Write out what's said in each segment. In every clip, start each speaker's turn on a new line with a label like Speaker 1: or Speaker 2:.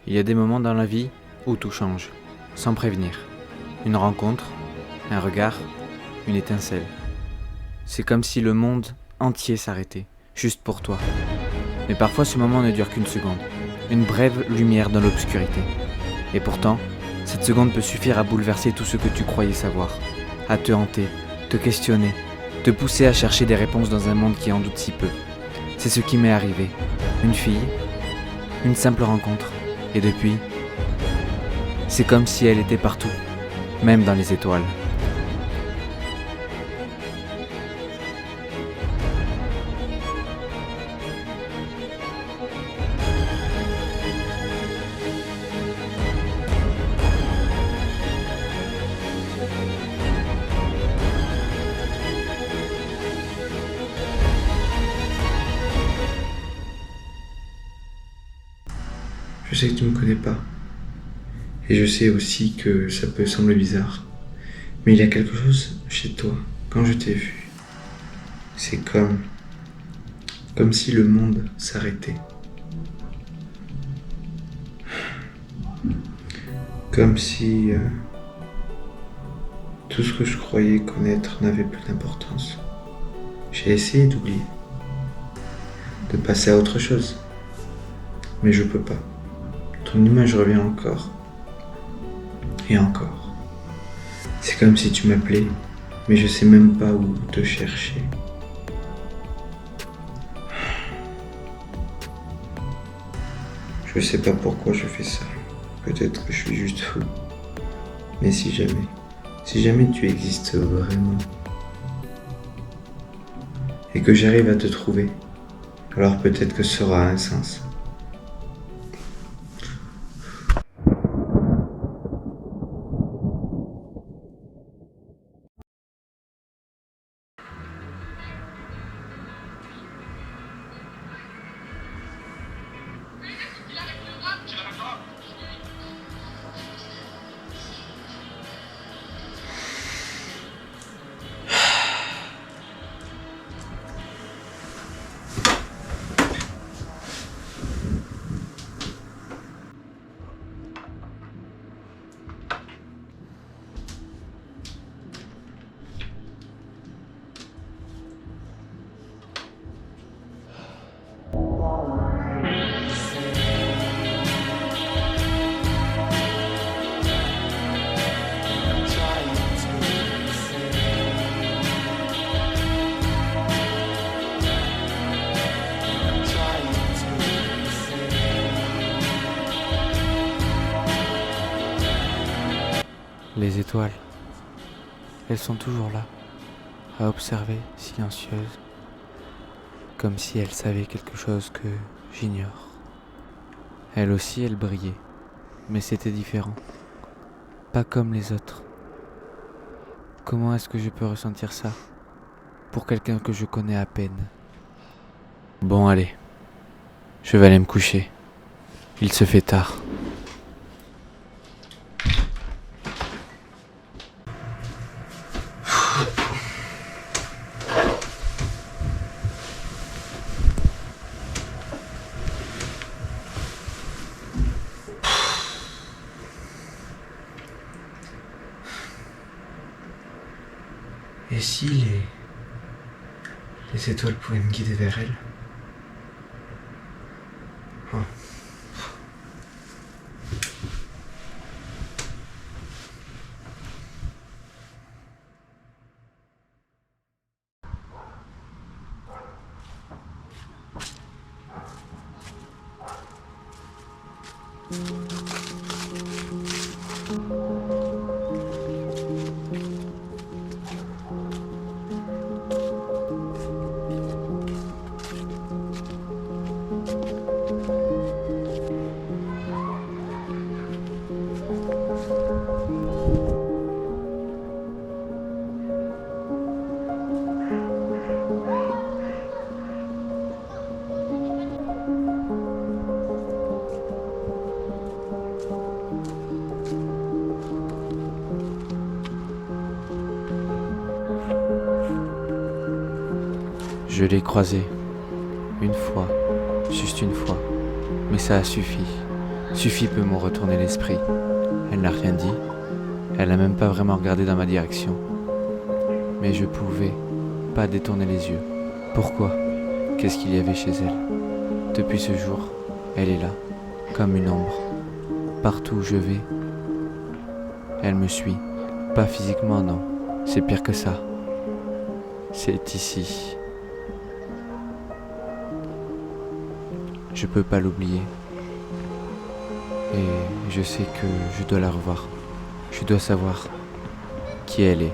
Speaker 1: Il y a des moments dans la vie où tout change, sans prévenir. Une rencontre, un regard, une étincelle. C'est comme si le monde entier s'arrêtait, juste pour toi. Mais parfois ce moment ne dure qu'une seconde, une brève lumière dans l'obscurité. Et pourtant, cette seconde peut suffire à bouleverser tout ce que tu croyais savoir, à te hanter, te questionner, te pousser à chercher des réponses dans un monde qui en doute si peu. C'est ce qui m'est arrivé. Une fille, une simple rencontre, et depuis, c'est comme si elle était partout, même dans les étoiles.
Speaker 2: Je sais que tu me connais pas. Et je sais aussi que ça peut sembler bizarre. Mais il y a quelque chose chez toi, quand je t'ai vu. C'est comme si le monde s'arrêtait. Comme si tout ce que je croyais connaître n'avait plus d'importance. J'ai essayé d'oublier, de passer à autre chose. Mais je peux pas. Ton image revient encore. Et encore. C'est comme si tu m'appelais, mais je sais même pas où te chercher. Je sais pas pourquoi je fais ça. Peut-être que je suis juste fou. Mais si jamais tu existes vraiment, et que j'arrive à te trouver, alors peut-être que ça aura un sens.
Speaker 1: Les étoiles, elles sont toujours là, à observer, silencieuses, comme si elles savaient quelque chose que j'ignore. Elles aussi, elles brillaient, mais c'était différent, pas comme les autres. Comment est-ce que je peux ressentir ça pour quelqu'un que je connais à peine? Bon, allez, je vais aller me coucher. Il se fait tard.
Speaker 2: Et si les étoiles pouvaient me guider vers elles? Oh.
Speaker 1: Je l'ai croisé, une fois, juste une fois, mais ça a suffi. Suffit peut m'en retourner l'esprit. Elle n'a rien dit. Elle n'a même pas vraiment regardé dans ma direction. Mais je pouvais pas détourner les yeux. Pourquoi? Qu'est-ce qu'il y avait chez elle? Depuis ce jour, elle est là, comme une ombre. Partout où je vais, elle me suit. Pas physiquement, non. C'est pire que ça. C'est ici. Je peux pas l'oublier. Et je sais que je dois la revoir. Je dois savoir qui elle est.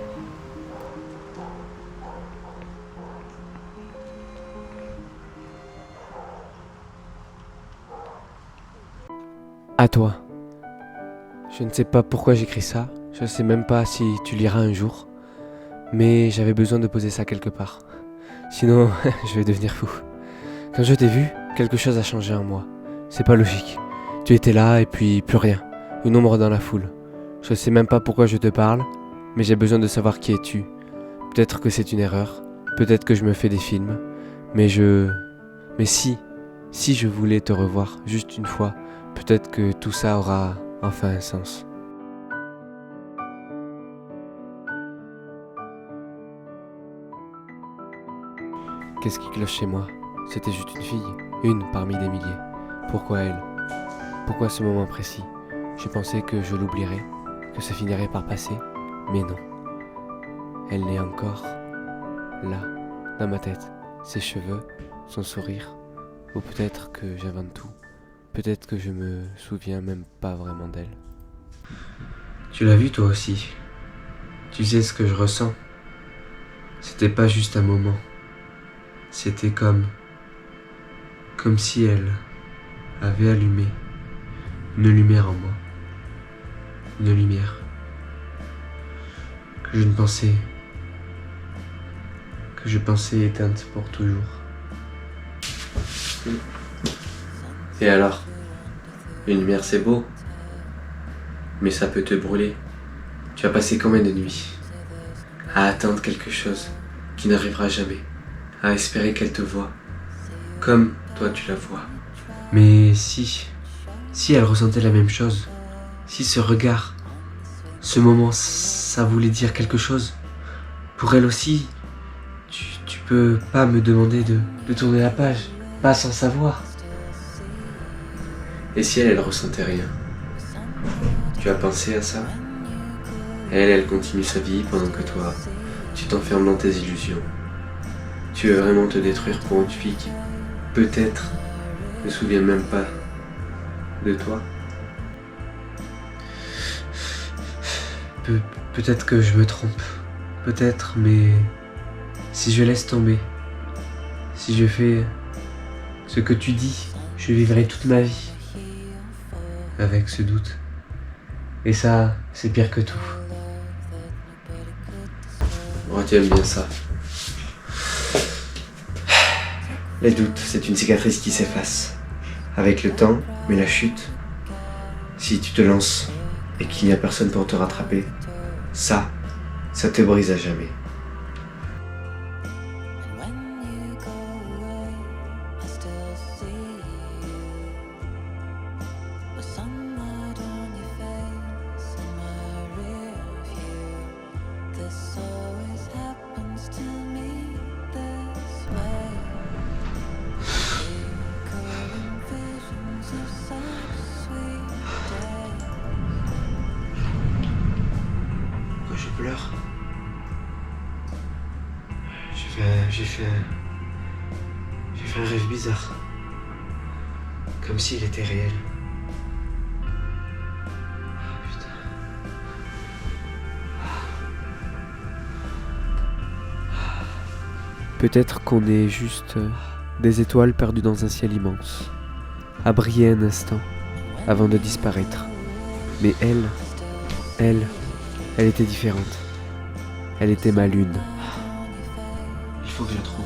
Speaker 1: À toi. Je ne sais pas pourquoi j'écris ça. Je ne sais même pas si tu liras un jour. Mais j'avais besoin de poser ça quelque part. Sinon, je vais devenir fou. Quand je t'ai vu, quelque chose a changé en moi. C'est pas logique. Tu étais là et puis plus rien. Une ombre dans la foule. Je sais même pas pourquoi je te parle, mais j'ai besoin de savoir qui es-tu. Peut-être que c'est une erreur. Peut-être que je me fais des films. Mais si je voulais te revoir juste une fois, peut-être que tout ça aura enfin un sens. Qu'est-ce qui cloche chez moi? C'était juste une fille, une parmi des milliers. Pourquoi elle? Pourquoi ce moment précis? Je pensais que je l'oublierais, que ça finirait par passer, mais non. Elle est encore là, dans ma tête. Ses cheveux, son sourire, ou peut-être que j'invente tout. Peut-être que je me souviens même pas vraiment d'elle.
Speaker 3: Tu l'as vu toi aussi. Tu sais ce que je ressens. C'était pas juste un moment. C'était comme si elle avait allumé une lumière en moi. Une lumière que je pensais éteinte pour toujours. Et alors, une lumière c'est beau, mais ça peut te brûler. Tu as passé combien de nuits à attendre quelque chose qui n'arrivera jamais, à espérer qu'elle te voie, comme toi tu la vois. Mais si elle ressentait la même chose, si ce regard, ce moment, ça voulait dire quelque chose, pour elle aussi, tu peux pas me demander de tourner la page, pas sans savoir. Et si elle ressentait rien? Tu as pensé à ça? Elle continue sa vie pendant que toi, tu t'enfermes dans tes illusions. Tu veux vraiment te détruire pour une fille qui, peut-être, ne se souvient même pas de toi? Peut-être que je me trompe. Peut-être, mais si je laisse tomber, si je fais ce que tu dis, je vivrai toute ma vie avec ce doute. Et ça, c'est pire que tout. Retiens bien ça. Les doutes, c'est une cicatrice qui s'efface. Avec le temps, mais la chute, si tu te lances et qu'il n'y a personne pour te rattraper, ça te brise à jamais. Je pleure. J'ai fait un rêve bizarre. Comme s'il était réel. Putain.
Speaker 1: Peut-être qu'on est juste des étoiles perdues dans un ciel immense, à briller un instant avant de disparaître. Mais elle était différente. Elle était ma lune.
Speaker 3: Il faut que je la trouve.